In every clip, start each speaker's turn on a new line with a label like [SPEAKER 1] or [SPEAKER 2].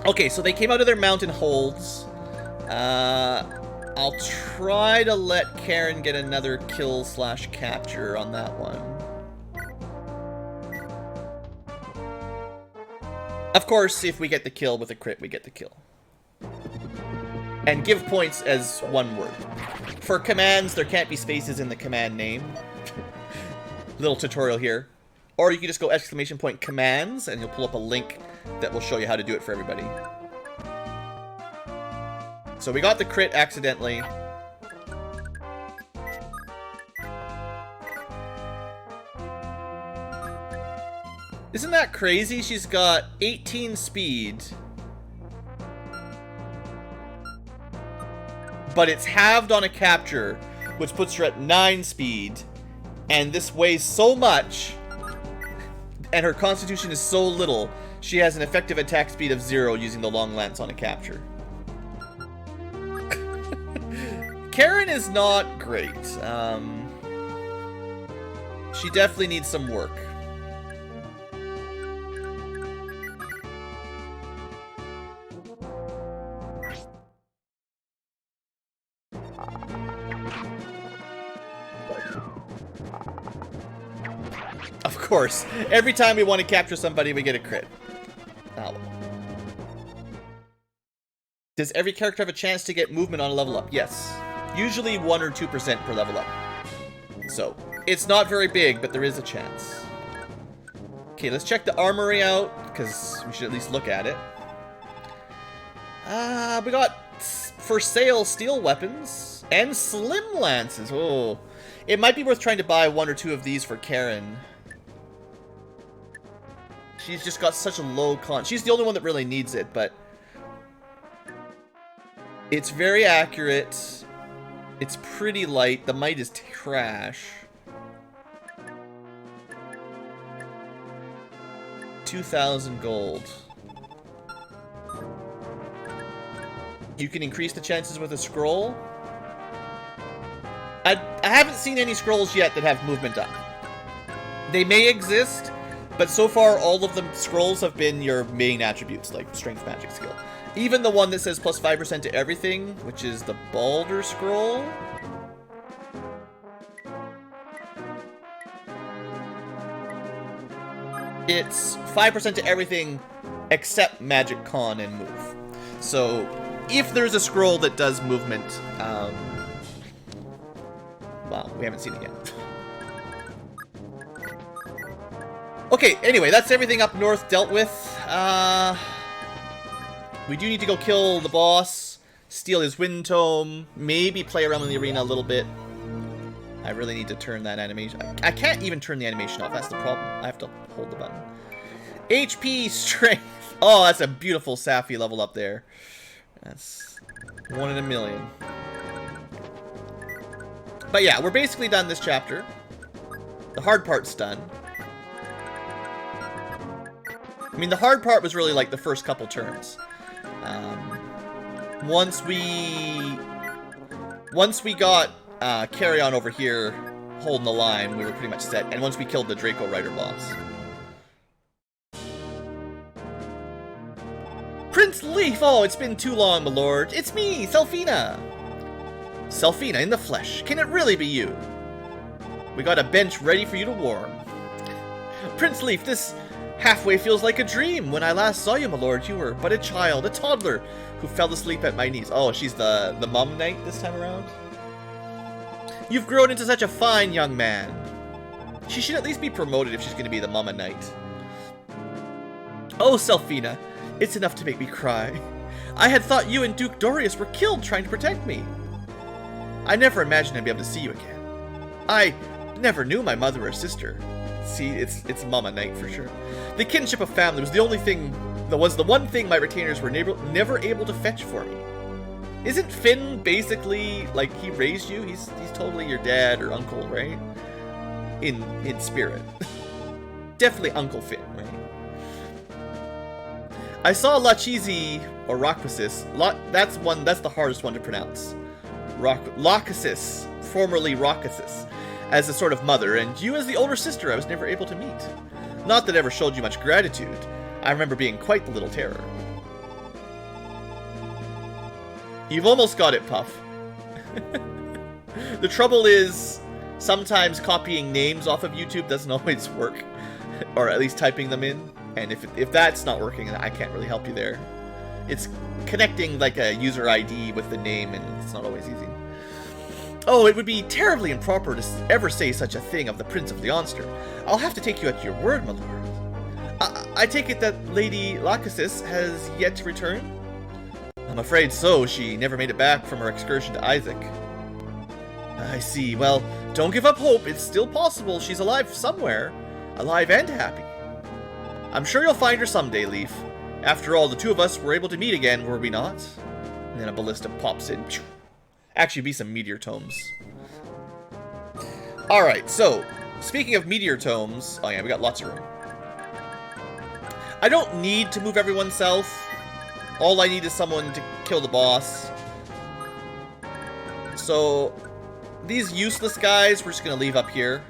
[SPEAKER 1] Okay, so they came out of their mountain holds. I'll try to let Karen get another kill/capture on that one. Of course, if we get the kill with a crit, we get the kill. And give points as one word. For commands, there can't be spaces in the command name. Little tutorial here. Or you can just go !commands, and you'll pull up a link that will show you how to do it for everybody. So we got the crit accidentally. Isn't that crazy? She's got 18 speed. But it's halved on a capture, which puts her at 9 speed. And this weighs so much, and her constitution is so little, she has an effective attack speed of 0 using the long lance on a capture. Karen is not great. She definitely needs some work. Of course, every time we want to capture somebody, we get a crit. Oh. Does every character have a chance to get movement on a level up? Yes. Usually 1 or 2% per level up. So, it's not very big, but there is a chance. Okay, let's check the armory out, because we should at least look at it. We got for sale steel weapons and slim lances. Oh, it might be worth trying to buy 1 or 2 of these for Karen. She's just got such a low con. She's the only one that really needs it, but it's very accurate. It's pretty light. The might is trash. 2,000 gold. You can increase the chances with a scroll. I haven't seen any scrolls yet that have movement up. They may exist, but so far all of the scrolls have been your main attributes, like strength, magic, skill. Even the one that says plus 5% to everything, which is the Balder Scroll. It's 5% to everything except magic, con, and move. So if there's a scroll that does movement, well, we haven't seen it yet. Okay, anyway, that's everything up north dealt with. We do need to go kill the boss, steal his wind tome, maybe play around in the arena a little bit. I really need to turn that animation. I can't even turn the animation off. That's the problem. I have to hold the button. HP, strength. Oh, that's a beautiful Safi level up there. That's 1 in a million. But yeah, we're basically done this chapter. The hard part's done. I mean, the hard part was really like the first couple turns. Once we got Carry On over here holding the line, we were pretty much set. And once we killed the Draco Rider boss. Prince Leaf! Oh, it's been too long, my lord. It's me, Selfina! Selfina in the flesh. Can it really be you? We got a bench ready for you to warm. Prince Leaf, this halfway feels like a dream. When I last saw you, my lord, you were but a child, a toddler, who fell asleep at my knees. Oh, she's the mum knight this time around? You've grown into such a fine young man. She should at least be promoted if she's going to be the mama knight. Oh, Selfina, it's enough to make me cry. I had thought you and Duke Dorius were killed trying to protect me. I never imagined I'd be able to see you again. I never knew my mother or sister. See, it's Mama Knight for sure. The kinship of family was the only thing, that was the one thing my retainers were never able to fetch for me. Isn't Finn basically, like, he raised you? He's totally your dad or uncle, right? In spirit. Definitely Uncle Finn, right? I saw Lachesis, or Rockquasis. That's the hardest one to pronounce. Lachesis, formerly Rockquasis, as a sort of mother, and you as the older sister I was never able to meet. Not that I ever showed you much gratitude. I remember being quite the little terror. You've almost got it, Puff. The trouble is, sometimes copying names off of YouTube doesn't always work. Or at least typing them in. And if that's not working, I can't really help you there. It's connecting like a user ID with the name, and it's not always easy. Oh, it would be terribly improper to ever say such a thing of the Prince of Leonster. I'll have to take you at your word, my lord. I take it that Lady Lachesis has yet to return? I'm afraid so. She never made it back from her excursion to Isaac. I see. Well, don't give up hope. It's still possible she's alive somewhere. Alive and happy. I'm sure you'll find her someday, Leaf. After all, the two of us were able to meet again, were we not? And then a ballista pops in. Actually, be some Meteor Tomes. Alright, so, speaking of Meteor Tomes... Oh yeah, we got lots of room. I don't need to move everyone south. All I need is someone to kill the boss. So, these useless guys, we're just going to leave up here.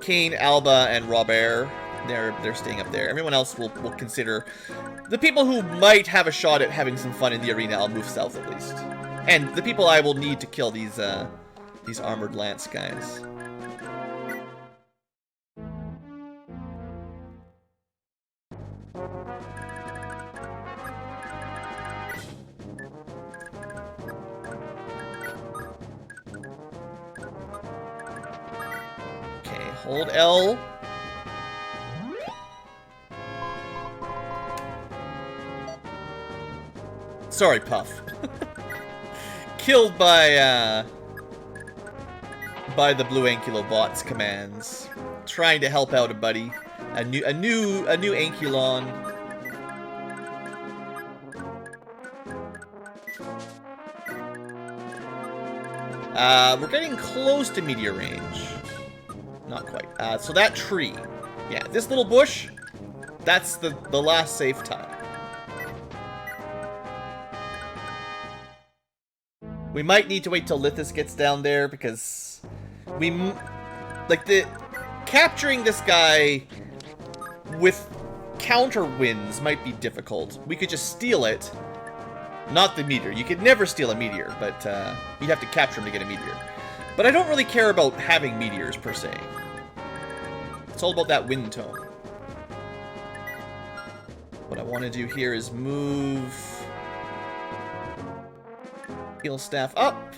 [SPEAKER 1] Kane, Alba, and Robert, they're staying up there. Everyone else will consider... The people who might have a shot at having some fun in the arena, I'll move south at least. And the people I will need to kill these armored lance guys. Okay, hold L. Sorry, Puff. Killed by the BlueAnkylo bot's commands. Trying to help out a buddy. A new Ankylon. We're getting close to meteor range. Not quite. So that tree. Yeah, this little bush, that's the last safe time. We might need to wait till Lithus gets down there because capturing this guy with counter wins might be difficult. We could just steal it, not the meteor. You could never steal a meteor, but you'd have to capture him to get a meteor. But I don't really care about having meteors per se. It's all about that wind tone. What I want to do here is move heal staff up,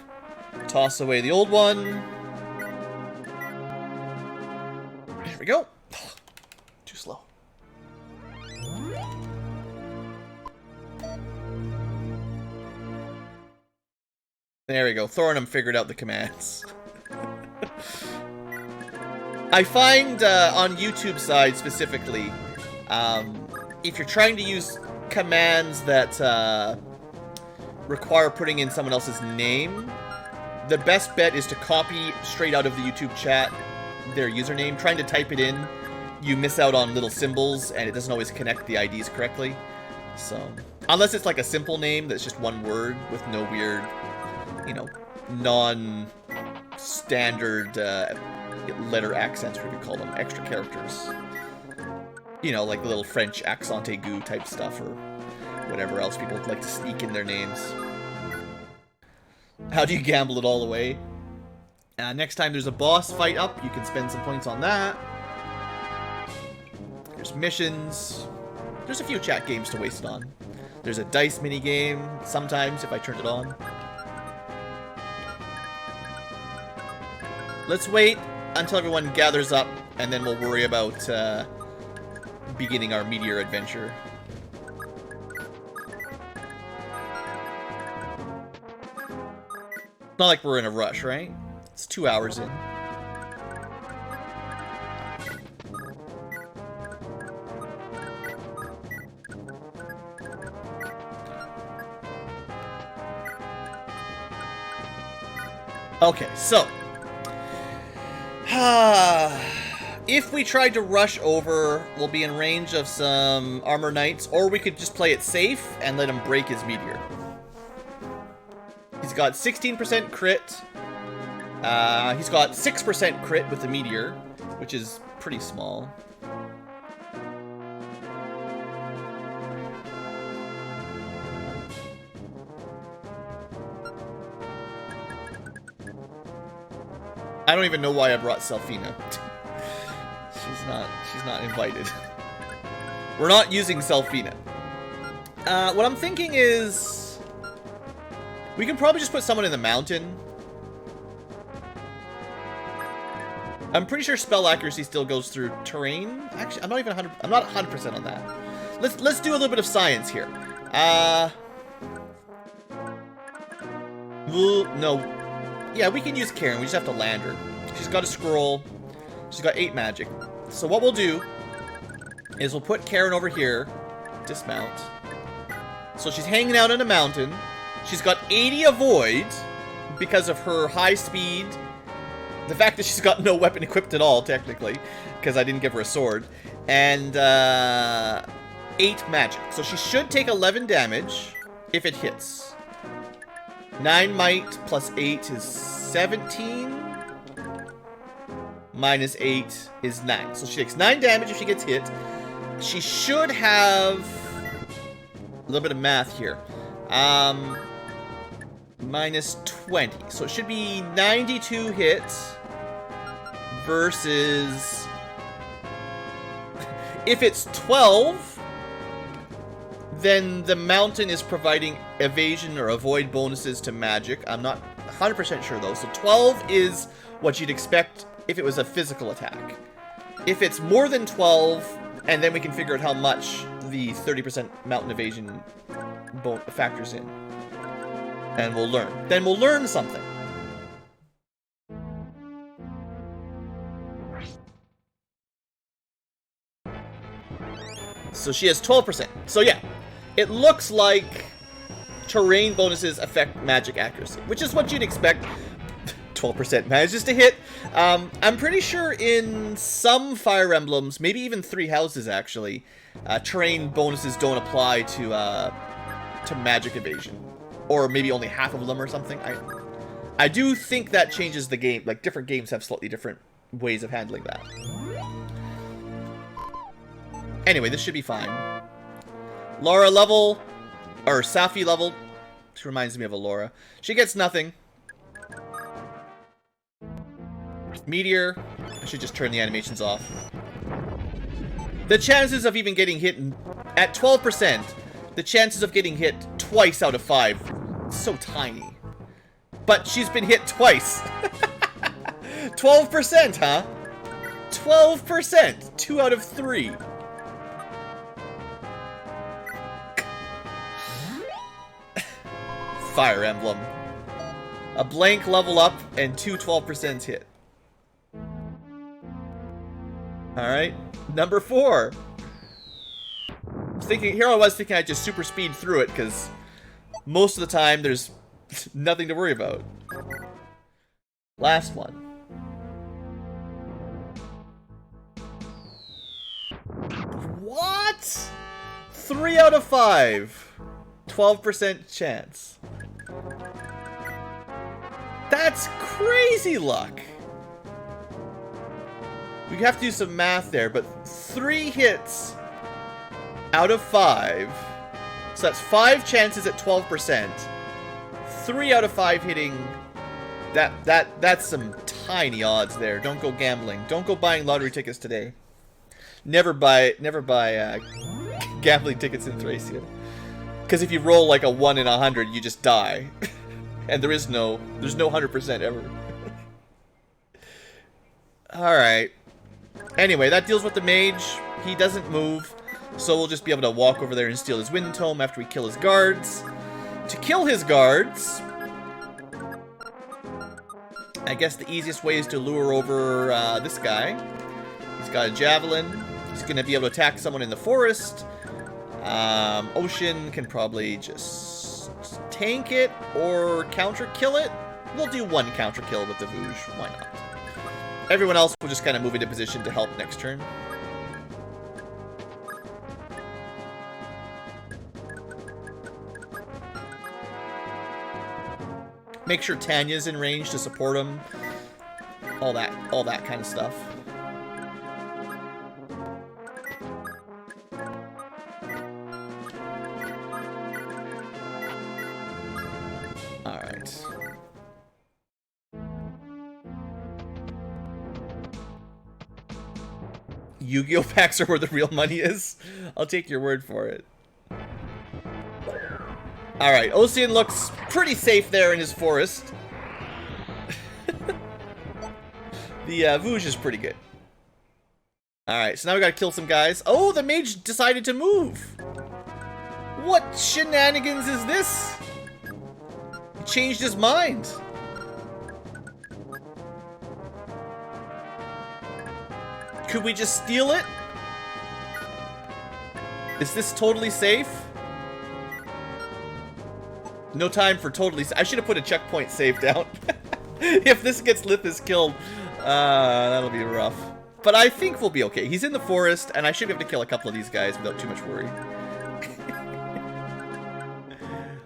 [SPEAKER 1] toss away the old one. There we go. Too slow. There we go. Thornham figured out the commands. I find on YouTube side specifically, if you're trying to use commands that require putting in someone else's name, the best bet is to copy straight out of the YouTube chat their username. Trying to type it in, you miss out on little symbols and it doesn't always connect the IDs correctly. So, unless it's like a simple name that's just one word with no weird, you know, non-standard letter accents, what we call them, extra characters. You know, like the little French accent aigu type stuff or whatever else people like to sneak in their names. How do you gamble it all away? Next time there's a boss fight up, you can spend some points on that. There's missions. There's a few chat games to waste it on. There's a dice mini game sometimes if I turn it on. Let's wait until everyone gathers up, and then we'll worry about beginning our meteor adventure. It's not like we're in a rush, right? It's 2 hours in. Okay, so if we tried to rush over, we'll be in range of some armor knights, or we could just play it safe and let him break his meteor. He's got 16% crit. He's got 6% crit with the meteor, which is pretty small. I don't even know why I brought Selfina. She's not invited. We're not using Selfina. What I'm thinking is we can probably just put someone in the mountain. I'm pretty sure spell accuracy still goes through terrain. Actually, I'm not 100% on that. Let's do a little bit of science here. No. Yeah, we can use Karen. We just have to land her. She's got a scroll. She's got 8 magic. So what we'll do is we'll put Karen over here. Dismount. So she's hanging out in a mountain. She's got 80 avoid because of her high speed. The fact that she's got no weapon equipped at all, technically, because I didn't give her a sword. And 8 magic. So she should take 11 damage if it hits. 9 might plus 8 is 17. Minus 8 is 9. So she takes 9 damage if she gets hit. She should have a little bit of math here. Minus 20. So it should be 92 hits versus... If it's 12, then the mountain is providing evasion or avoid bonuses to magic. I'm not 100% sure though. So 12 is what you'd expect if it was a physical attack. If it's more than 12, and then we can figure out how much the 30% mountain evasion factors in. And we'll learn. Then we'll learn something. So she has 12%. So yeah, it looks like terrain bonuses affect magic accuracy, which is what you'd expect. 12% manages to hit. I'm pretty sure in some Fire Emblems, maybe even 3 houses actually, terrain bonuses don't apply to magic evasion. Or maybe only half of them or something. I do think that changes the game. Like, different games have slightly different ways of handling that. Anyway, this should be fine. Laura level, or Safi level. She reminds me of a Laura. She gets nothing. Meteor. I should just turn the animations off. The chances of even getting hit at 12%, the chances of getting hit twice out of 5, so tiny. But she's been hit twice. 12%, huh? 12%. 2 out of 3. Fire Emblem. A blank level up and 2 12% hit. Alright, number 4. Here I was thinking I'd just super speed through it, because most of the time there's nothing to worry about. Last one. What? 3 out of 5. 12% chance. That's crazy luck. We have to do some math there, but 3 hits out of 5. So that's 5 chances at 12%. 3 out of 5 hitting. That's some tiny odds there. Don't go gambling. Don't go buying lottery tickets today. Never buy gambling tickets in Thracia. Because if you roll like a 1 in 100, you just die. And there's no 100% ever. Alright. Anyway, that deals with the mage. He doesn't move, so we'll just be able to walk over there and steal his wind tome after we kill his guards. To kill his guards, I guess the easiest way is to lure over this guy. He's got a javelin. He's going to be able to attack someone in the forest. Ocean can probably just tank it or counter kill it. We'll do 1 counter kill with the Vouge. Why not? Everyone else will just kind of move into position to help next turn. Make sure Tanya's in range to support him. All that kind of stuff. Yu-Gi-Oh packs are where the real money is. I'll take your word for it. Alright, Ocean looks pretty safe there in his forest. The Vouge is pretty good. Alright, so now we gotta kill some guys. Oh, the mage decided to move! What shenanigans is this? He changed his mind. Could we just steal it? Is this totally safe? No time for totally safe. I should have put a checkpoint save down. If this gets Lithis killed, that'll be rough. But I think we'll be okay. He's in the forest, and I should be able to kill a couple of these guys without too much worry.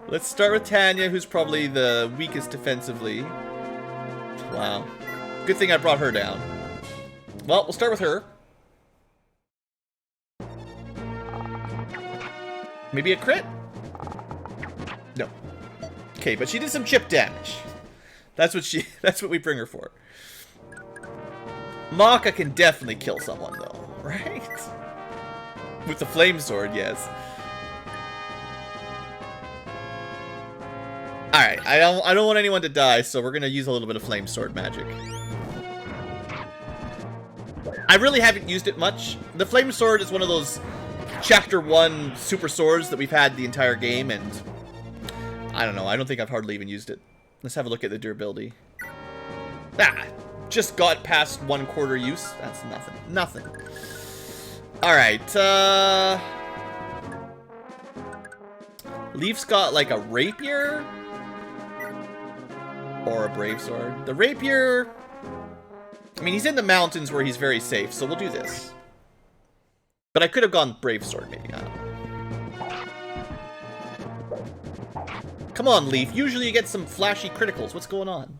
[SPEAKER 1] Let's start with Tanya, who's probably the weakest defensively. Wow. Good thing I brought her down. Well, we'll start with her. Maybe a crit? No. Okay, but she did some chip damage. That's what we bring her for. Maka can definitely kill someone though, right? With the flame sword, yes. Alright, I don't want anyone to die, so we're gonna use a little bit of flame sword magic. I really haven't used it much. The flame sword is one of those Chapter 1 super swords that we've had the entire game, and I don't know, I don't think I've hardly even used it. Let's have a look at the durability. Ah! Just got past 1/4 use. That's nothing. Nothing. Alright, Leaf's got like a rapier? Or a brave sword. The rapier... I mean, he's in the mountains where he's very safe, so we'll do this. But I could have gone brave sword, maybe. I don't know. Come on, Leaf. Usually you get some flashy criticals. What's going on?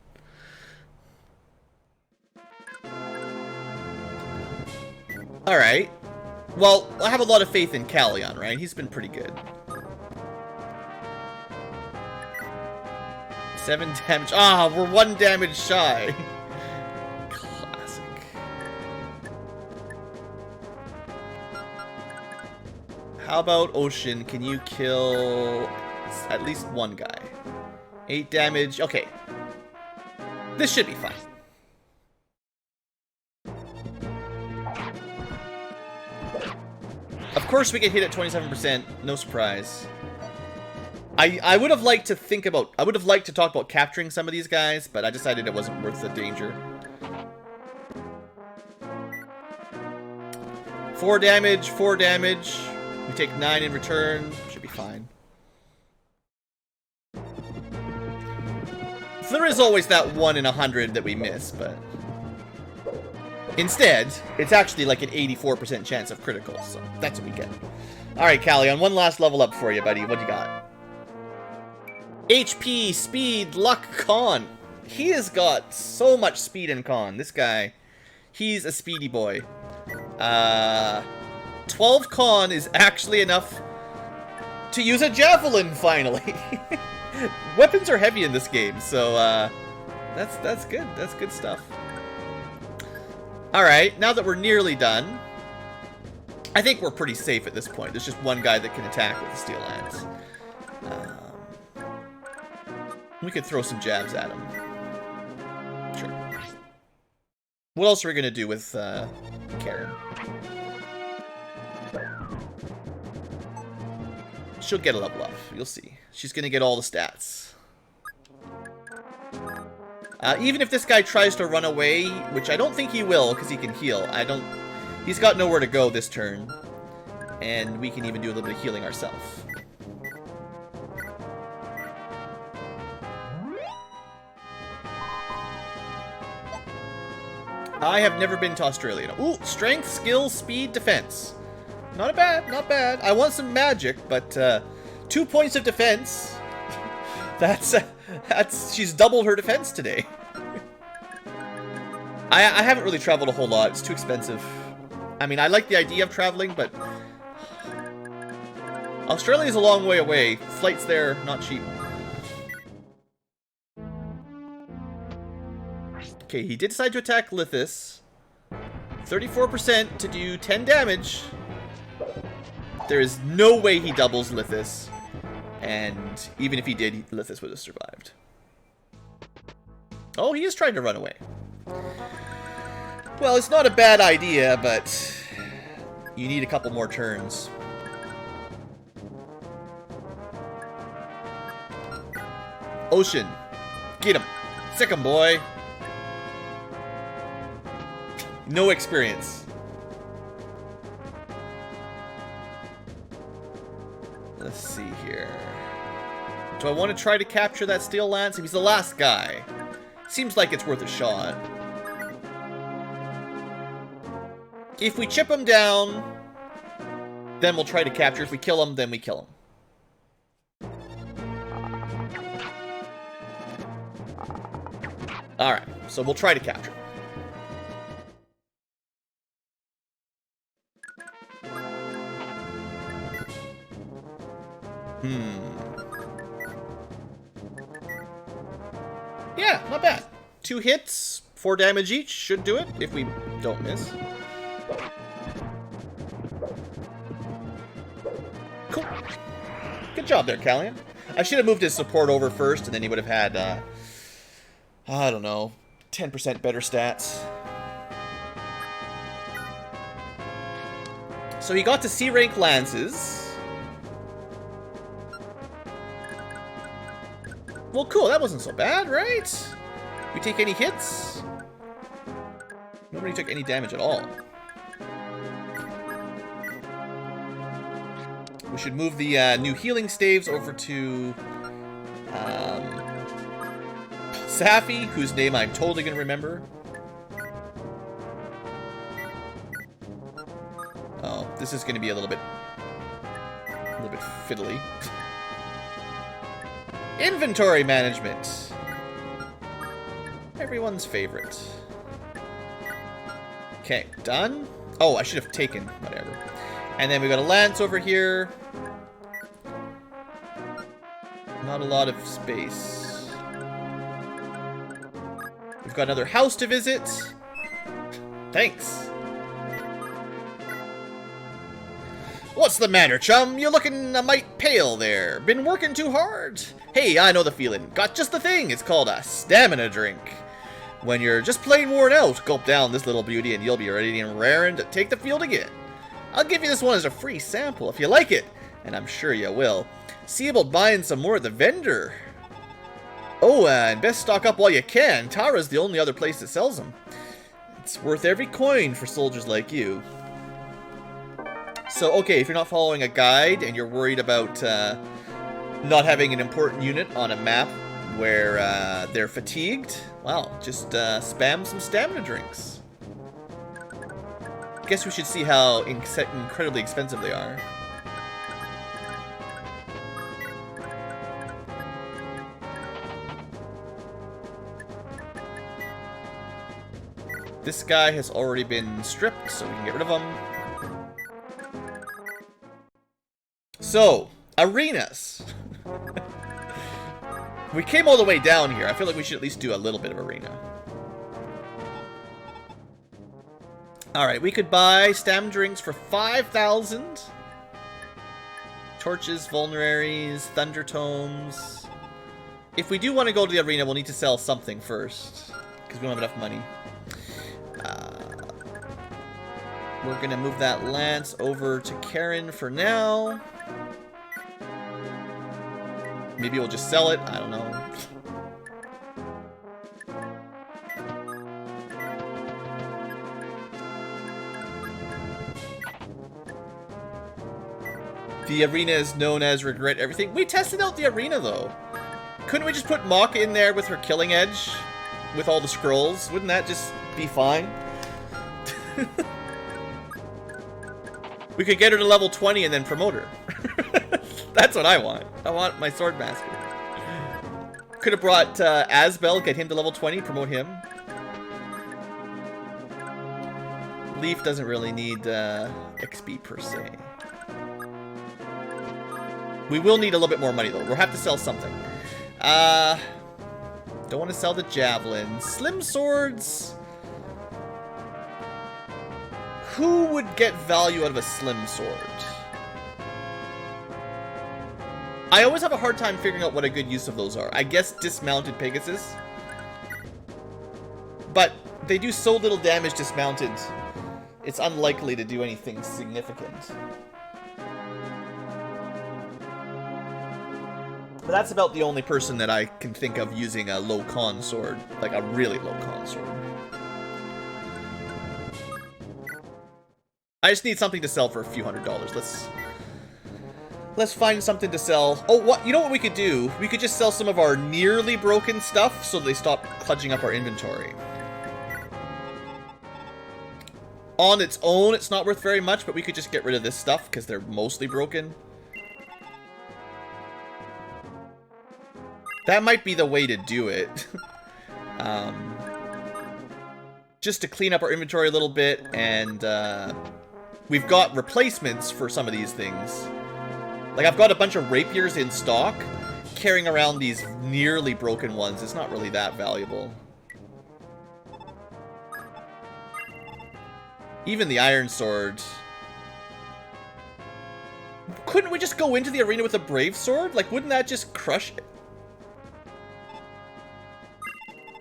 [SPEAKER 1] Alright. Well, I have a lot of faith in Callion, right? He's been pretty good. 7 damage. Ah, we're 1 damage shy. Classic. How about Ocean? Can you kill at least 1 guy? 8 damage. Okay. This should be fine. Of course we get hit at 27%, no surprise. I would have liked to I would have liked to talk about capturing some of these guys, but I decided it wasn't worth the danger. 4 damage, 4 damage. We take 9 in return, should be fine. So there is always that 1 in 100 that we miss, but... Instead, it's actually like an 84% chance of criticals, so that's what we get. Alright, Callion, 1 last level up for you, buddy. What do you got? HP, speed, luck, con. He has got so much speed and con. This guy, he's a speedy boy. 12 con is actually enough to use a javelin, finally. Weapons are heavy in this game, so that's good. That's good stuff. Alright, now that we're nearly done, I think we're pretty safe at this point. There's just 1 guy that can attack with the steel lance. We could throw some jabs at him. Sure. What else are we going to do with Karen? She'll get a level up. You'll see. She's going to get all the stats. Even if this guy tries to run away, which I don't think he will, because he can heal. He's got nowhere to go this turn. And we can even do a little bit of healing ourselves. I have never been to Australia. Ooh, strength, skill, speed, defense. Not bad, not bad. I want some magic, but 2 points of defense. She's doubled her defense today. I haven't really traveled a whole lot. It's too expensive. I mean, I like the idea of traveling, but Australia's a long way away. Flights there, not cheap. Okay, he did decide to attack Lithis. 34% to do 10 damage. There is no way he doubles Lithis. And even if he did, Lithis would have survived. Oh, he is trying to run away. Well, it's not a bad idea, but you need a couple more turns. Ocean. Get him. Sick him, boy. No experience. Let's see here. Do I want to try to capture that Steel Lance? If he's the last guy, seems like it's worth a shot. If we chip him down, then we'll try to capture. If we kill him, then we kill him. Alright, so we'll try to capture. Yeah, not bad. 2 hits, 4 damage each. Should do it if we don't miss. Cool. Good job there, Callian. I should have moved his support over first, and then he would have had, I don't know, 10% better stats. So he got to C-rank lances. Well, cool. That wasn't so bad, right? We take any hits? Nobody took any damage at all. We should move the new healing staves over to Safi, whose name I'm totally going to remember. Oh, this is going to be a little bit fiddly. Inventory management. Everyone's favorite. Okay, done. Oh, I should have taken whatever. And then we got a lance over here. Not a lot of space. We've got another house to visit. Thanks. What's the matter, chum? You're looking a mite pale there. Been working too hard? Hey, I know the feeling. Got just the thing. It's called a stamina drink. When you're just plain worn out, gulp down this little beauty and you'll be ready and raring to take the field again. I'll give you this one as a free sample if you like it, and I'm sure you will. See about buying some more at the vendor. Oh, and best stock up while you can. Tara's the only other place that sells them. It's worth every coin for soldiers like you. So, okay, if you're not following a guide and you're worried about not having an important unit on a map where they're fatigued, well, just spam some stamina drinks. Guess we should see how incredibly expensive they are. This guy has already been stripped, so we can get rid of him. So, arenas. We came all the way down here. I feel like we should at least do a little bit of arena. Alright, we could buy stam drinks for 5,000. Torches, vulneraries, thunder tomes. If we do want to go to the arena, we'll need to sell something first, because we don't have enough money. We're going to move that lance over to Karen for now. Maybe we'll just sell it. I don't know. The arena is known as Regret Everything. We tested out the arena, though. Couldn't we just put Mok in there with her killing edge? With all the scrolls? Wouldn't that just be fine? We could get her to level 20 and then promote her. That's what I want. I want my sword master. Could have brought Asbel, get him to level 20, promote him. Leaf doesn't really need XP per se. We will need a little bit more money though. We'll have to sell something. Don't want to sell the javelin. Slim swords. Who would get value out of a slim sword? I always have a hard time figuring out what a good use of those are. I guess dismounted Pegasus. But they do so little damage dismounted, it's unlikely to do anything significant. But that's about the only person that I can think of using a low con sword. Like a really low con sword. I just need something to sell for a few $100s. Let's find something to sell. Oh, what? You know what we could do? We could just sell some of our nearly broken stuff so they stop clutching up our inventory. On its own, it's not worth very much, but we could just get rid of this stuff because they're mostly broken. That might be the way to do it. Just to clean up our inventory a little bit, and we've got replacements for some of these things. Like, I've got a bunch of rapiers in stock. Carrying around these nearly broken ones is not really that valuable. Even the iron sword. Couldn't we just go into the arena with a brave sword? Like, wouldn't that just crush it?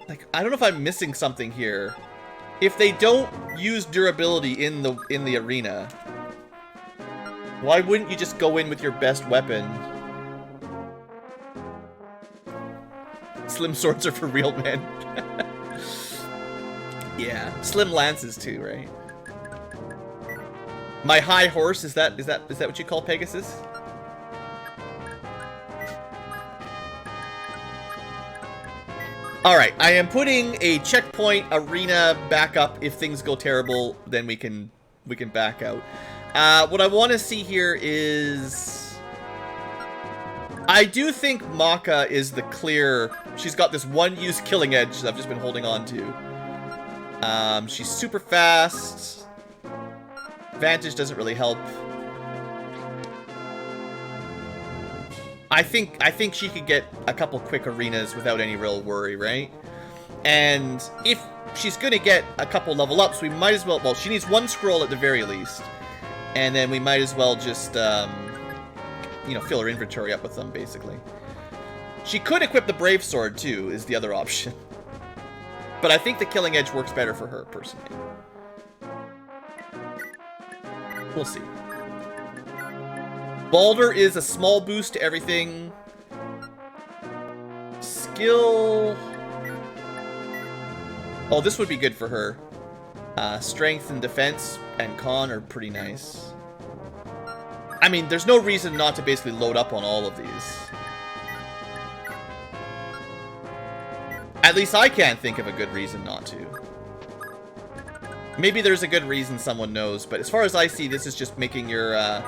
[SPEAKER 1] Like, I don't know if I'm missing something here. If they don't use durability in the arena, why wouldn't you just go in with your best weapon? Slim swords are for real men. Yeah, slim lances too, right? My high horse, is that what you call Pegasus? Alright, I am putting a checkpoint arena back up. If things go terrible, then we can back out. What I want to see here is... I do think Maka is the clear... She's got this one-use killing edge that I've just been holding on to. She's super fast. Vantage doesn't really help. I think she could get a couple quick arenas without any real worry, right? And if she's gonna get a couple level ups, we might as well... Well, she needs one scroll at the very least. And then we might as well just, you know, fill her inventory up with them, basically. She could equip the Brave Sword, too, is the other option. But I think the Killing Edge works better for her, personally. We'll see. Balder is a small boost to everything. Skill... Oh, this would be good for her. Strength and defense and con are pretty nice. I mean, there's no reason not to basically load up on all of these. At least I can't think of a good reason not to. Maybe there's a good reason someone knows, but as far as I see, this is just making your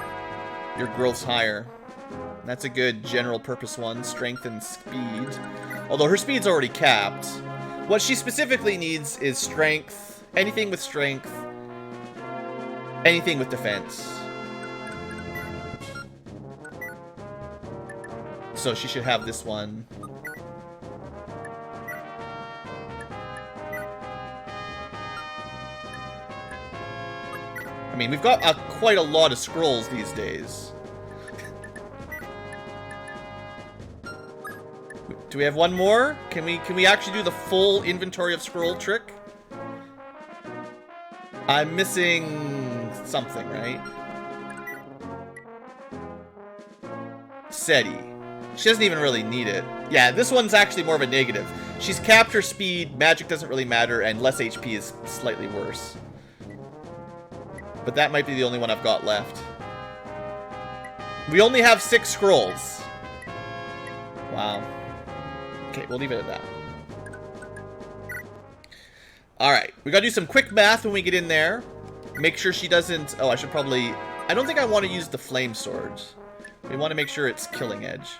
[SPEAKER 1] growths higher. That's a good general purpose one. Strength and speed. Although her speed's already capped. What she specifically needs is strength. Anything with strength. Anything with defense. So she should have this one. I mean, we've got quite a lot of scrolls these days. Do we have one more? Can we actually do the full inventory of scroll trick? I'm missing something, right? SETI. She doesn't even really need it. Yeah, this one's actually more of a negative. She's capped her speed, magic doesn't really matter, and less HP is slightly worse. But that might be the only one I've got left. We only have 6 scrolls. Wow. Okay, we'll leave it at that. Alright, we gotta do some quick math when we get in there. Make sure she doesn't... Oh, I should probably... I don't think I want to use the flame swords. We want to make sure it's killing edge.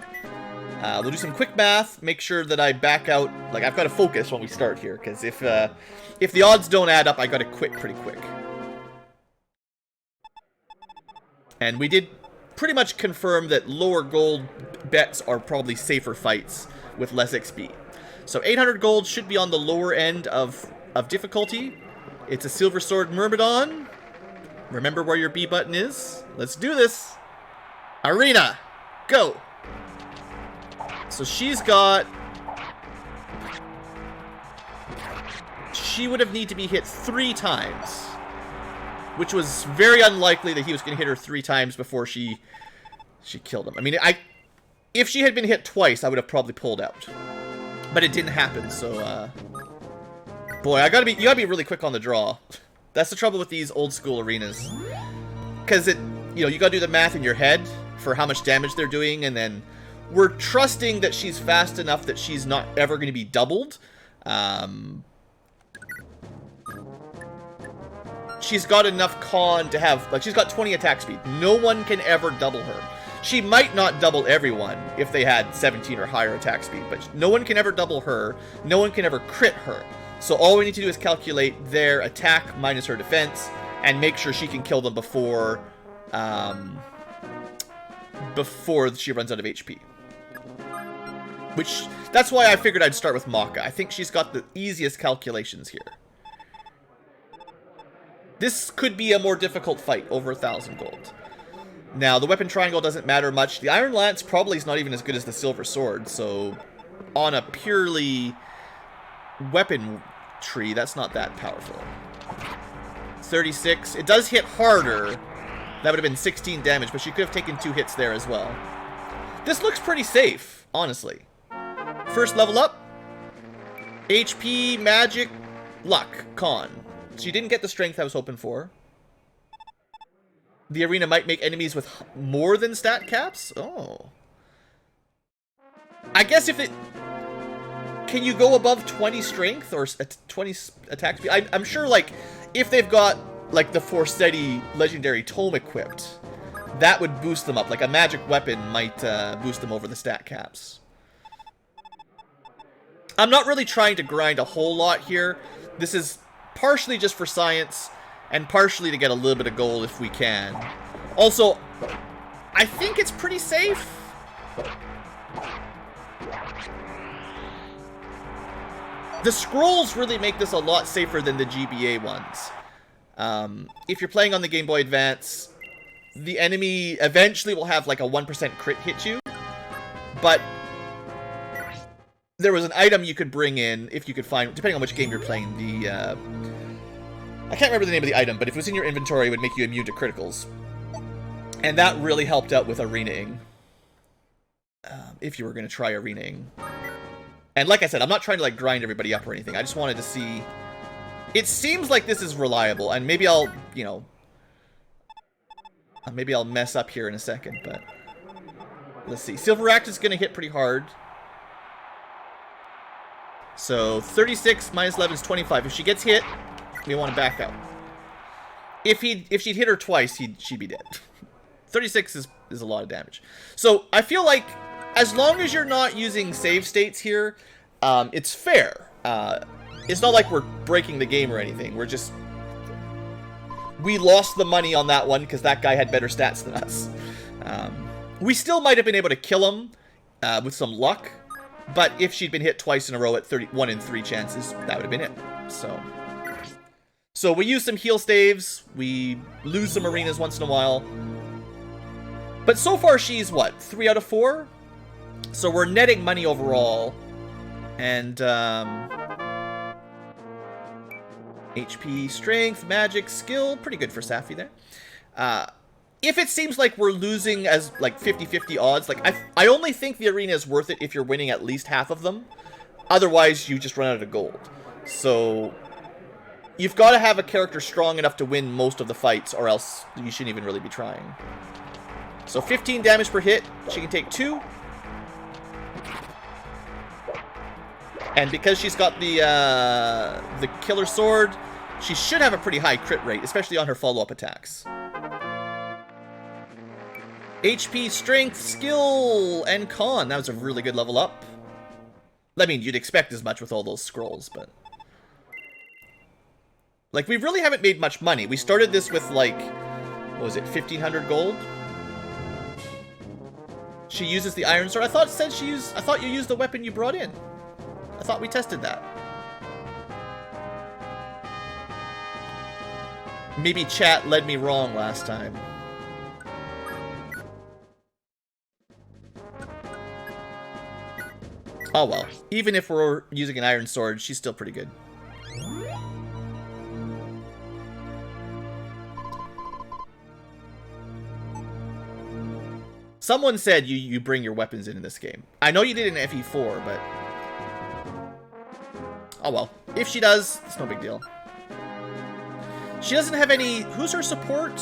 [SPEAKER 1] We'll do some quick math. Make sure that I back out... Like, I've got to focus when we start here, because if the odds don't add up, I gotta quit pretty quick. And we did pretty much confirm that lower gold bets are probably safer fights with less XP. So 800 gold should be on the lower end of difficulty. It's a Silver Sword Myrmidon. Remember where your B button is? Let's do this. Arena, go. So she's got... She would have needed to be hit 3 times, which was very unlikely that he was going to hit her 3 times before she killed him. I mean, if she had been hit twice, I would have probably pulled out, but it didn't happen. So, boy, you gotta be really quick on the draw. That's the trouble with these old school arenas, because you gotta do the math in your head for how much damage they're doing, and then we're trusting that she's fast enough that she's not ever going to be doubled. She's got enough con to have, like, she's got 20 attack speed. No one can ever double her. She might not double everyone if they had 17 or higher attack speed, but no one can ever double her. No one can ever crit her. So all we need to do is calculate their attack minus her defense and make sure she can kill them before she runs out of HP. Which, that's why I figured I'd start with Maka. I think she's got the easiest calculations here. This could be a more difficult fight, over 1,000 gold. Now, the weapon triangle doesn't matter much. The Iron Lance probably is not even as good as the Silver Sword, so on a purely weapon tree, that's not that powerful. 36. It does hit harder. That would have been 16 damage, but she could have taken 2 hits there as well. This looks pretty safe, honestly. First level up. HP, magic, luck, con. She didn't get the strength I was hoping for. The arena might make enemies with more than stat caps? Oh. I guess if it... Can you go above 20 strength or 20 attack speed? I'm sure, like, if they've got, like, the Forseti Legendary Tome equipped, that would boost them up. Like, a magic weapon might boost them over the stat caps. I'm not really trying to grind a whole lot here. This is partially just for science, and partially to get a little bit of gold if we can. Also, I think it's pretty safe. The scrolls really make this a lot safer than the GBA ones. If you're playing on the Game Boy Advance, the enemy eventually will have like a 1% crit hit you, but there was an item you could bring in, if you could find, depending on which game you're playing, I can't remember the name of the item, but if it was in your inventory, it would make you immune to criticals. And that really helped out with arenaing. If you were going to try arenaing. And like I said, I'm not trying to like grind everybody up or anything. I just wanted to see... It seems like this is reliable, and maybe I'll, maybe I'll mess up here in a second, but... Let's see. Silver Act is going to hit pretty hard. So, 36 minus 11 is 25. If she gets hit, we want to back out. If she'd hit her twice, she'd be dead. 36 is a lot of damage. So, I feel like, as long as you're not using save states here, it's fair. It's not like we're breaking the game or anything. We're just... We lost the money on that one because that guy had better stats than us. We still might have been able to kill him with some luck. But if she'd been hit twice in a row at 1 in 3 chances, that would have been it. So we use some heal staves. We lose some arenas once in a while. But so far she's, what, 3 out of 4? So we're netting money overall. And, HP, strength, magic, skill. Pretty good for Safi there. If it seems like we're losing as, like, 50-50 odds, like, I only think the arena is worth it if you're winning at least half of them. Otherwise, you just run out of gold. So, you've got to have a character strong enough to win most of the fights, or else you shouldn't even really be trying. So, 15 damage per hit. She can take 2. And because she's got the killer sword, she should have a pretty high crit rate, especially on her follow-up attacks. HP, strength, skill, and con. That was a really good level up. I mean, you'd expect as much with all those scrolls, but... Like, we really haven't made much money. We started this with, like, what was it, 1,500 gold? She uses the iron sword. I thought you used the weapon you brought in. I thought we tested that. Maybe chat led me wrong last time. Oh well. Even if we're using an iron sword, she's still pretty good. Someone said you bring your weapons in this game. I know you did in FE4, but... oh well. If she does, it's no big deal. She doesn't have any... who's her support?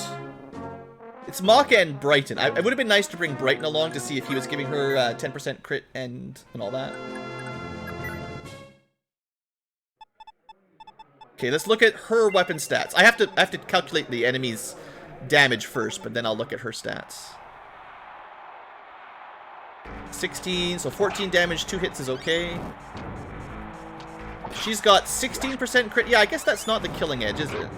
[SPEAKER 1] It's Maka and Brighton. It would have been nice to bring Brighton along to see if he was giving her 10% crit and all that. Okay, let's look at her weapon stats. I have to calculate the enemy's damage first, but then I'll look at her stats. 16, so 14 damage, 2 hits is okay. She's got 16% crit. Yeah, I guess that's not the killing edge, is it?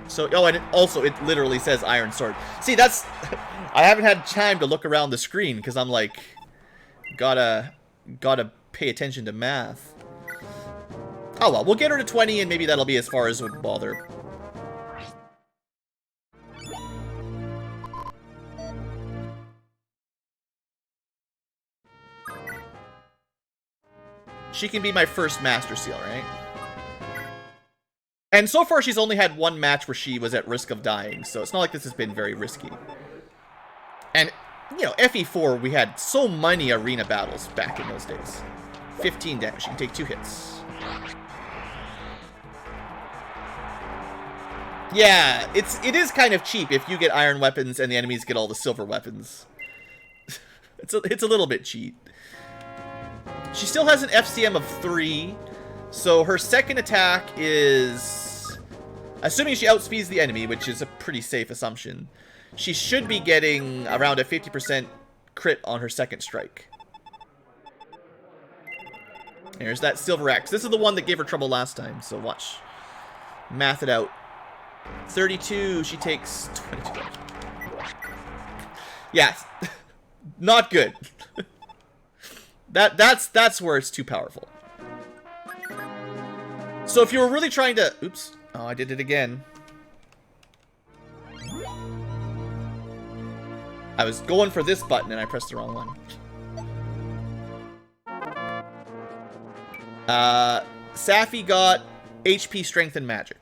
[SPEAKER 1] So, oh, and also it literally says Iron Sword. See, that's... I haven't had time to look around the screen because I'm like... Gotta pay attention to math. Oh well, we'll get her to 20 and maybe that'll be as far as it would bother. She can be my first Master Seal, right? And so far, she's only had one match where she was at risk of dying, so it's not like this has been very risky. And, you know, FE4, we had so many arena battles back in those days. 15 damage, she can take 2 hits. Yeah, it is kind of cheap if you get iron weapons and the enemies get all the silver weapons. It's a little bit cheap. She still has an FCM of 3, so her second attack is... assuming she outspeeds the enemy, which is a pretty safe assumption, she should be getting around a 50% crit on her second strike. There's that silver axe. This is the one that gave her trouble last time, so watch. Math it out. 32, she takes 22. Yeah, not good. That's where it's too powerful. So if you were really trying to... oops. Oh, I did it again. I was going for this button and I pressed the wrong one. Safi got HP, Strength, and Magic.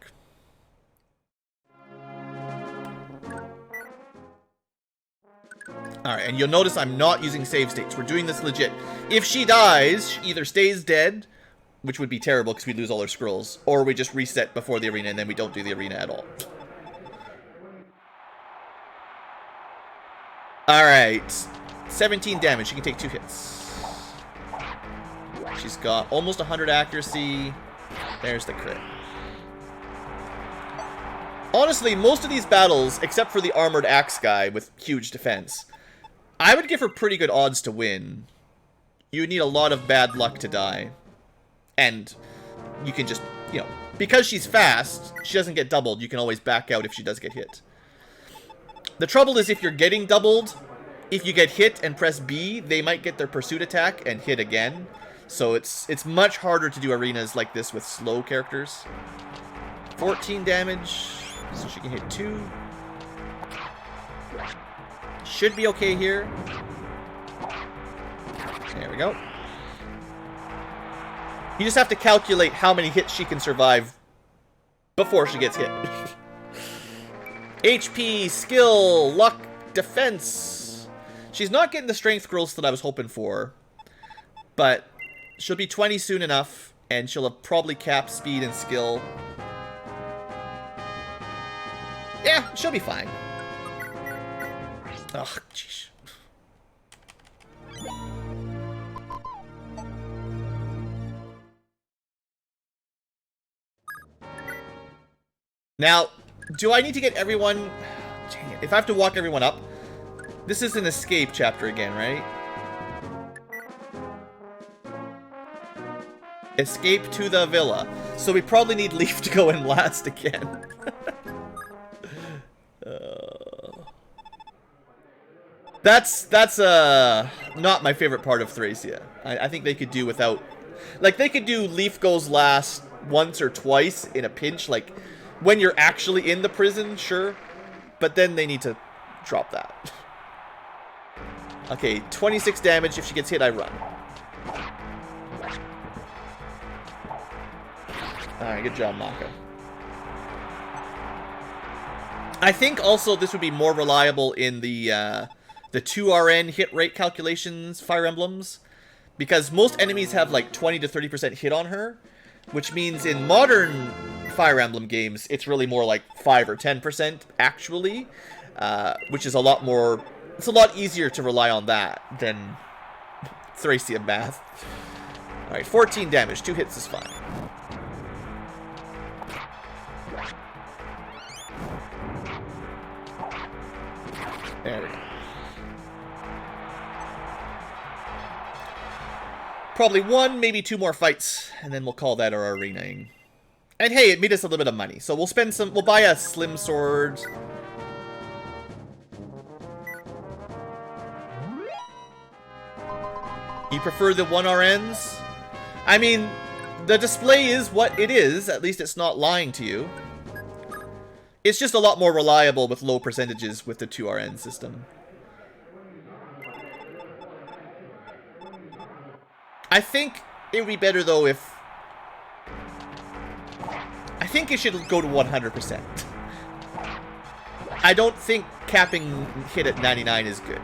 [SPEAKER 1] Alright, and you'll notice I'm not using save states. We're doing this legit. If she dies, she either stays dead, which would be terrible because we'd lose all our scrolls, or we just reset before the arena and then we don't do the arena at all. Alright. 17 damage. She can take 2 hits. She's got almost 100 accuracy. There's the crit. Honestly, most of these battles, except for the armored axe guy with huge defense, I would give her pretty good odds to win. You need a lot of bad luck to die. And you can just, you know, because she's fast, she doesn't get doubled. You can always back out if she does get hit. The trouble is if you're getting doubled, if you get hit and press B, they might get their pursuit attack and hit again. So it's much harder to do arenas like this with slow characters. 14 damage, so she can hit 2. Should be okay here. There we go. You just have to calculate how many hits she can survive before she gets hit. HP, skill, luck, defense. She's not getting the strength growth that I was hoping for, but she'll be 20 soon enough, and she'll have probably capped speed and skill. Yeah, she'll be fine. Ugh, jeez. Now, do I need to get everyone... Dang it. If I have to walk everyone up... This is an escape chapter again, right? Escape to the villa. So we probably need Leaf to go in last again. That's not my favorite part of Thracia. I think they could do without... Like, they could do Leaf goes last, once or twice in a pinch, like when you're actually in the prison, sure. But then they need to drop that. Okay, 26 damage. If she gets hit, I run. Alright, good job, Maka. I think also this would be more reliable in the 2RN hit rate calculations, Fire Emblems. Because most enemies have like 20 to 30% hit on her. Which means in modern Fire Emblem games, it's really more like 5 or 10% actually. Which is a lot more... It's a lot easier to rely on that than Thracia math. Alright, 14 damage. 2 hits is fine. There we go. Probably 1, maybe 2 more fights, and then we'll call that our arenaing. And hey, it made us a little bit of money, so we'll spend some... We'll buy a slim sword. You prefer the 1RNs? I mean, the display is what it is. At least it's not lying to you. It's just a lot more reliable with low percentages with the 2RN system. I think it would be better, though, if... I think it should go to 100%. I don't think capping hit at 99 is good.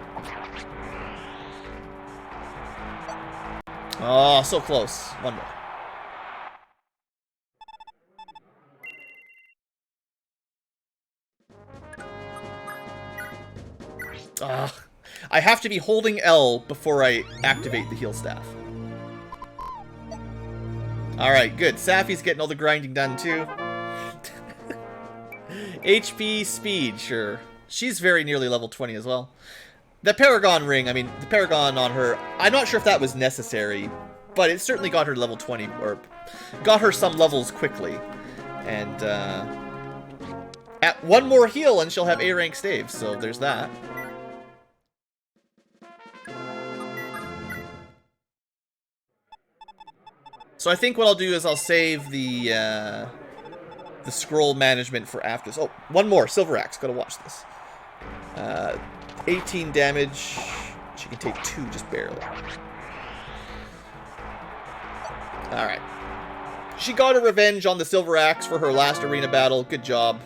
[SPEAKER 1] Oh, so close. One more. Ugh. I have to be holding L before I activate the heal staff. Alright, good. Safi's getting all the grinding done, too. HP, speed, sure. She's very nearly level 20 as well. The Paragon ring, I mean, the Paragon on her, I'm not sure if that was necessary, but it certainly got her level 20, or got her some levels quickly. And, at 1 more heal and she'll have A rank staves, so there's that. So I think what I'll do is I'll save the scroll management for after this. Oh, 1 more. Silver Axe. Gotta watch this. 18 damage. She can take 2 just barely. Alright. She got her revenge on the Silver Axe for her last arena battle. Good job.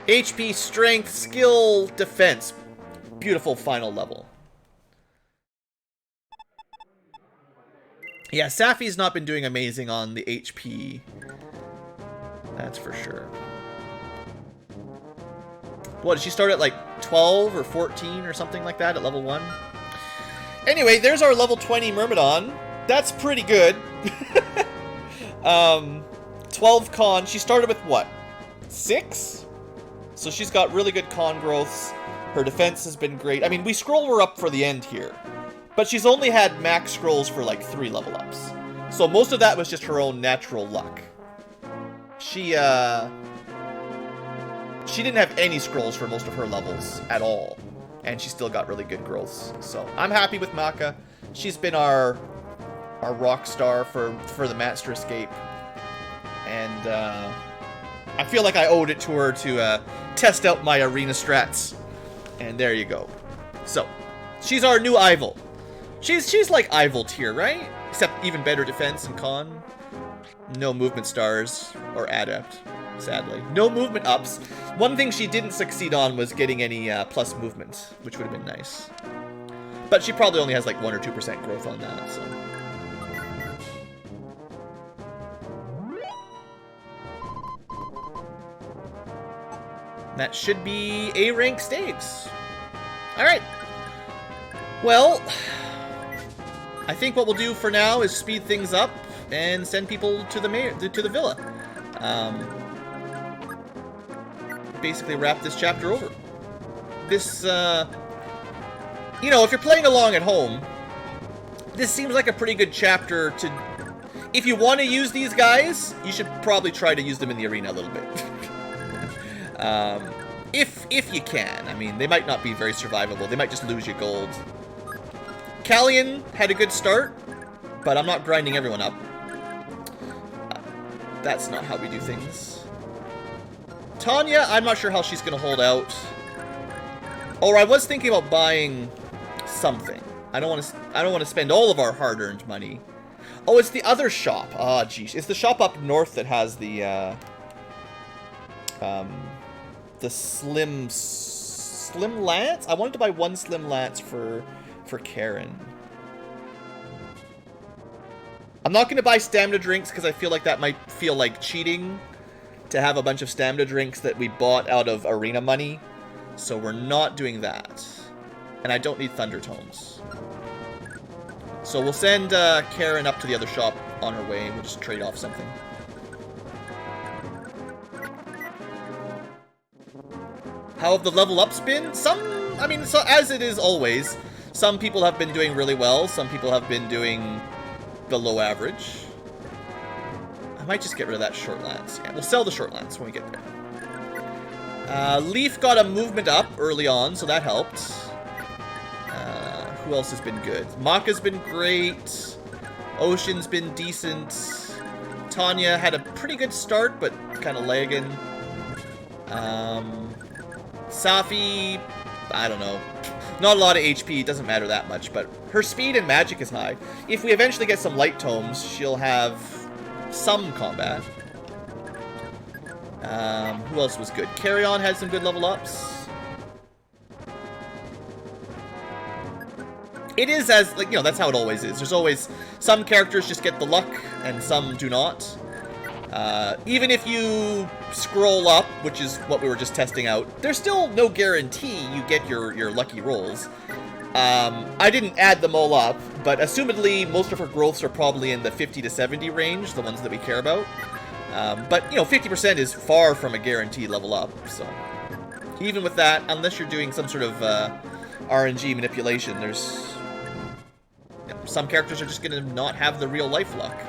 [SPEAKER 1] HP, strength, skill, defense. Beautiful final level. Yeah, Safi's not been doing amazing on the HP. That's for sure. What, did she start at like 12 or 14 or something like that at level 1? Anyway, there's our level 20 Myrmidon. That's pretty good. 12 con. She started with what? 6? So she's got really good con growths. Her defense has been great. I mean, we scroll her up for the end here. But she's only had max scrolls for like 3 level ups. So most of that was just her own natural luck. She didn't have any scrolls for most of her levels at all. And she still got really good growths. So I'm happy with Maka. She's been our rock star for the Master Escape. And I feel like I owed it to her to test out my arena strats. And there you go. So, she's our new Ivel. She's like Ivel tier, right? Except even better defense and con. No movement stars or adept, sadly. No movement ups. One thing she didn't succeed on was getting any plus movement, which would have been nice. But she probably only has like 1 or 2% growth on that, so. That should be A rank staves. Alright. Well, I think what we'll do for now is speed things up and send people to the villa. Basically wrap this chapter over. This, you know, if you're playing along at home, this seems like a pretty good chapter to... If you want to use these guys, you should probably try to use them in the arena a little bit. If you can. I mean, they might not be very survivable. They might just lose you gold. Callian had a good start, but I'm not grinding everyone up. That's not how we do things. Tanya, I'm not sure how she's going to hold out. Or I was thinking about buying something. I don't want to spend all of our hard-earned money. Oh, it's the other shop. Ah, geez. It's the shop up north that has the slim lance? I wanted to buy one slim lance for Karen. I'm not going to buy stamina drinks because I feel like that might feel like cheating to have a bunch of stamina drinks that we bought out of arena money. So we're not doing that. And I don't need Thunder Tomes. So we'll send Karen up to the other shop on her way and we'll just trade off something. How have the level ups been? I mean, so as it is always, some people have been doing really well, some people have been doing below average. I might just get rid of that short lance. Yeah, we'll sell the short lance when we get there. Leaf got a movement up early on, so that helped. Who else has been good? Maka's been great. Ocean's been decent. Tanya had a pretty good start, but kind of lagging. Safi, I don't know. Not a lot of HP, it doesn't matter that much, but her speed and magic is high. If we eventually get some light tomes, she'll have some combat. Who else was good? Carry On had some good level ups. It is as, like, you know, that's how it always is. There's always, some characters just get the luck, and some do not. Even if you scroll up, which is what we were just testing out, there's still no guarantee you get your lucky rolls. I didn't add them all up, but assumedly most of her growths are probably in the 50 to 70 range, the ones that we care about. But, you know, 50% is far from a guaranteed level up, so... Even with that, unless you're doing some sort of RNG manipulation, there's... You know, some characters are just going to not have the real life luck.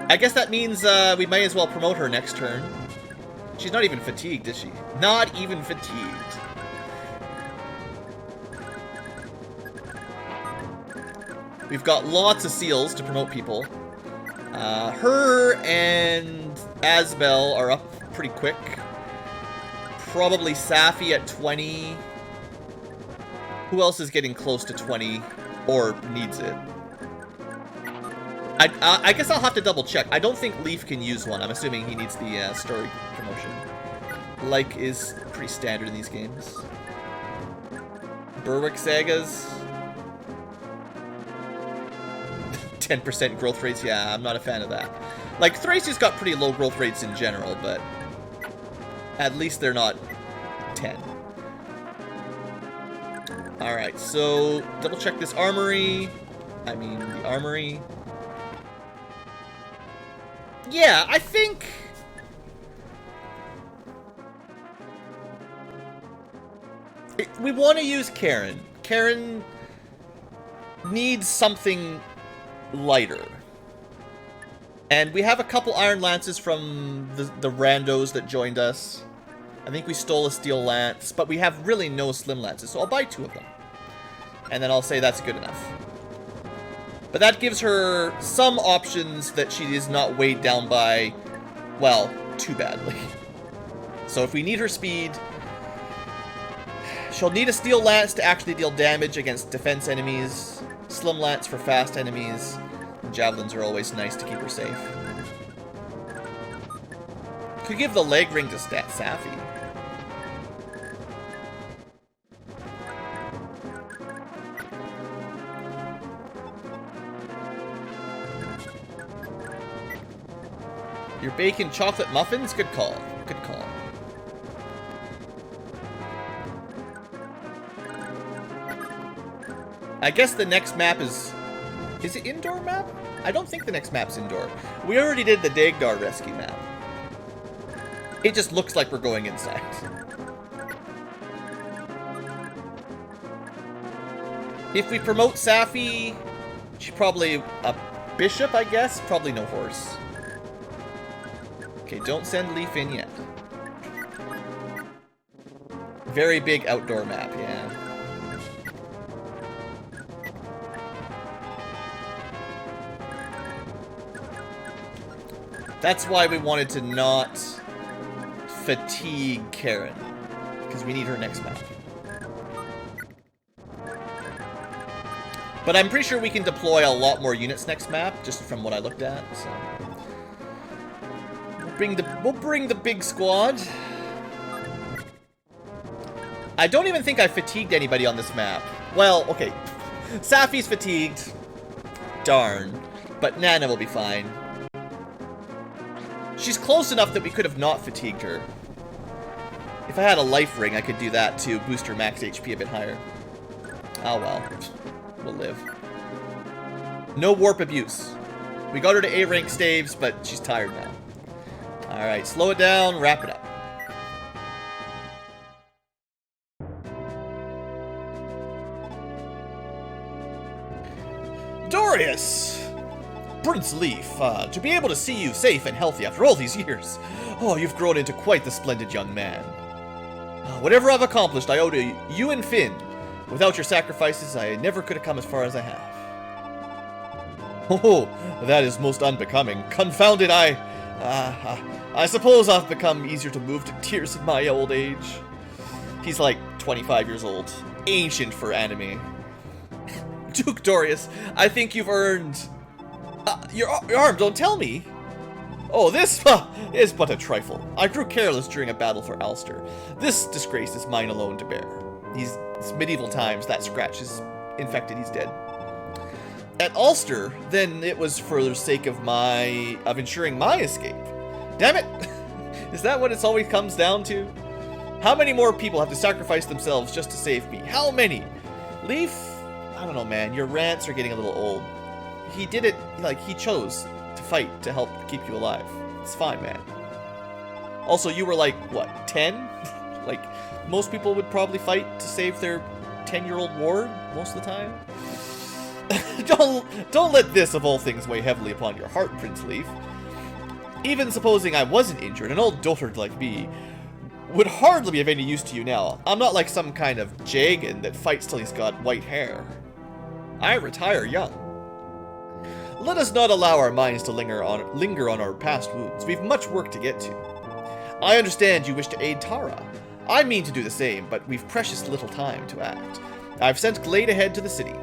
[SPEAKER 1] I guess that means we might as well promote her next turn. She's not even fatigued, is she? Not even fatigued. We've got lots of seals to promote people. Her and Asbel are up pretty quick. Probably Safi at 20. Who else is getting close to 20 or needs it? I guess I'll have to double check. I don't think Leaf can use one. I'm assuming he needs the story promotion. Like is pretty standard in these games. Berwick Sagas. 10% growth rates. Yeah, I'm not a fan of that. Like, Thracia's got pretty low growth rates in general, but at least they're not 10. Alright, so double check this armory. I mean, the armory. Yeah, I think... we want to use Karen. Karen needs something lighter. And we have a couple Iron Lances from the randos that joined us. I think we stole a Steel Lance, but we have really no Slim Lances, so I'll buy 2 of them. And then I'll say that's good enough. But that gives her some options that she is not weighed down by, well, too badly. So if we need her speed, she'll need a Steel Lance to actually deal damage against defense enemies, Slim Lance for fast enemies, and Javelins are always nice to keep her safe. Could give the leg ring to Safi. Your bacon chocolate muffins? Good call. Good call. I guess the next map is... Is it indoor map? I don't think the next map's indoor. We already did the Dagdar rescue map. It just looks like we're going inside. If we promote Safi, she's probably a bishop, I guess. Probably no horse. Okay, don't send Leaf in yet. Very big outdoor map, yeah. That's why we wanted to not fatigue Karen, because we need her next map. But I'm pretty sure we can deploy a lot more units next map, just from what I looked at. So we'll bring the big squad. I don't even think I fatigued anybody on this map. Well, okay, Safi's fatigued. Darn, but Nana will be fine. She's close enough that we could have not fatigued her. If I had a life ring, I could do that to boost her max HP a bit higher. Oh well. We'll live. No warp abuse. We got her to A rank staves, but she's tired now. Alright, slow it down, wrap it up. Dorius! Prince Leaf, to be able to see you safe and healthy after all these years. Oh, you've grown into quite the splendid young man. Whatever I've accomplished, I owe to you and Finn. Without your sacrifices, I never could have come as far as I have. Oh, that is most unbecoming. Confounded, I suppose I've become easier to move to tears in my old age. He's like 25 years old. Ancient for anime. Duke Dorius, I think you've earned... your arm, don't tell me. Oh, this is but a trifle. I grew careless during a battle for Ulster. This disgrace is mine alone to bear. It's medieval times, that scratch is infected, he's dead. At Ulster, then it was for the sake of ensuring my escape. Damn it! Is that what it always comes down to? How many more people have to sacrifice themselves just to save me? How many? Leaf? I don't know, man. Your rants are getting a little old. He did it, like, he chose to fight to help keep you alive. It's fine, man. Also, you were like, what, 10? Like, most people would probably fight to save their 10-year-old ward most of the time. Don't let this, of all things, weigh heavily upon your heart, Prince Leaf. Even supposing I wasn't injured, an old dotard like me would hardly be of any use to you now. I'm not like some kind of Jagan that fights till he's got white hair. I retire young. Let us not allow our minds to linger on our past wounds. We've much work to get to. I understand you wish to aid Tara. I mean to do the same, but we've precious little time to act. I've sent Glade ahead to the city.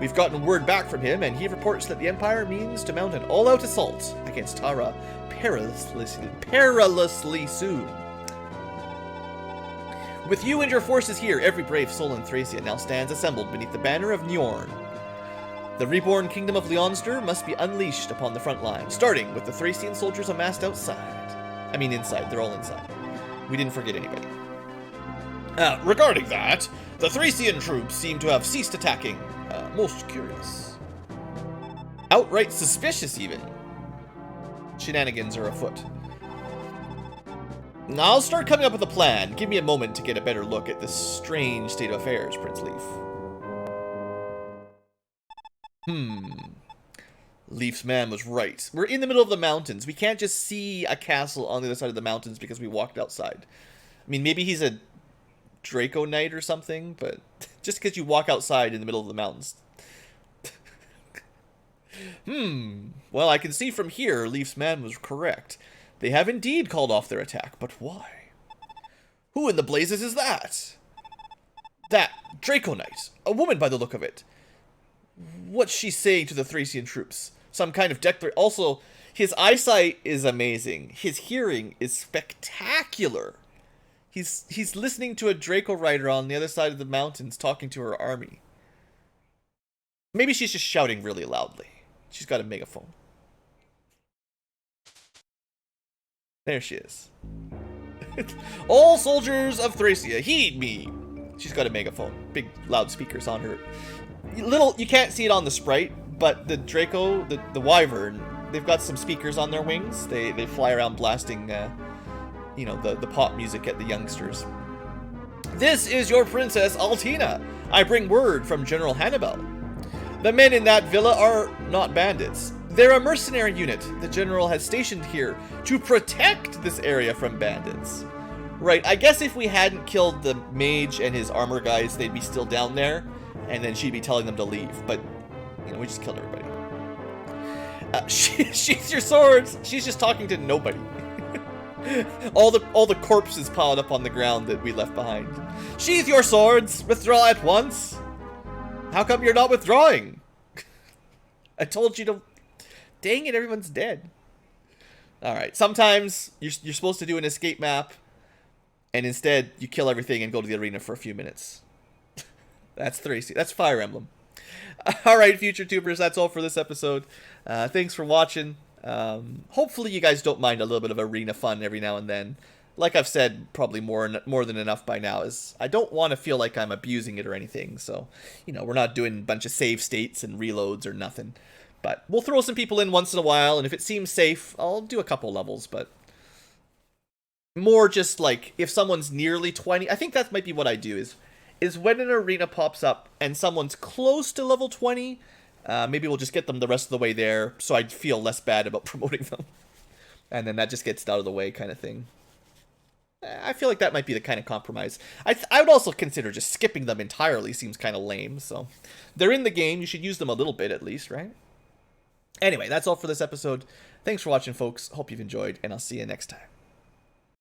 [SPEAKER 1] We've gotten word back from him, and he reports that the Empire means to mount an all-out assault against Tara perilously soon. With you and your forces here, every brave soul in Thracia now stands assembled beneath the banner of Njorn. The reborn kingdom of Leonster must be unleashed upon the front line, starting with the Thracian soldiers amassed outside. I mean inside, they're all inside. We didn't forget anybody. Regarding that, the Thracian troops seem to have ceased attacking. Most curious. Outright suspicious, even. Shenanigans are afoot. I'll start coming up with a plan. Give me a moment to get a better look at this strange state of affairs, Prince Leaf. Leaf's man was right. We're in the middle of the mountains. We can't just see a castle on the other side of the mountains because we walked outside. I mean, maybe he's a Draco Knight or something, but just because you walk outside in the middle of the mountains. Well, I can see from here Leaf's man was correct. They have indeed called off their attack, but why? Who in the blazes is that? That Draco Knight. A woman by the look of it. What's she saying to the Thracian troops? Some kind of declaration. Also, his eyesight is amazing. His hearing is spectacular. He's listening to a Draco rider on the other side of the mountains talking to her army. Maybe she's just shouting really loudly. She's got a megaphone. There she is. All soldiers of Thracia, heed me. She's got a megaphone. Big loudspeakers on her. You can't see it on the sprite, but the Draco, the Wyvern, they've got some speakers on their wings. They fly around blasting, you know, the pop music at the youngsters. This is your Princess Altina. I bring word from General Hannibal. The men in that villa are not bandits. They're a mercenary unit the General has stationed here to protect this area from bandits. Right, I guess if we hadn't killed the mage and his armor guys, they'd be still down there, and then she'd be telling them to leave, but, you know, we just killed everybody. Sheath your swords! She's just talking to nobody. all the corpses piled up on the ground that we left behind. Sheath your swords! Withdraw at once! How come you're not withdrawing? I told you to... Dang it, everyone's dead. Alright, sometimes you're supposed to do an escape map, and instead you kill everything and go to the arena for a few minutes. That's Thracia. That's Fire Emblem. Alright, future tubers, that's all for this episode. Thanks for watching. Hopefully you guys don't mind a little bit of arena fun every now and then. Like I've said, probably more than enough by now, is I don't want to feel like I'm abusing it or anything. So, you know, we're not doing a bunch of save states and reloads or nothing. But we'll throw some people in once in a while, and if it seems safe, I'll do a couple levels, but more just like if someone's nearly 20, I think that might be what I do is when an arena pops up and someone's close to level 20, maybe we'll just get them the rest of the way there so I'd feel less bad about promoting them. And then that just gets out of the way kind of thing. I feel like that might be the kind of compromise. I would also consider just skipping them entirely seems kind of lame, so they're in the game, you should use them a little bit at least, right? Anyway, that's all for this episode. Thanks for watching, folks. Hope you've enjoyed, and I'll see you next time.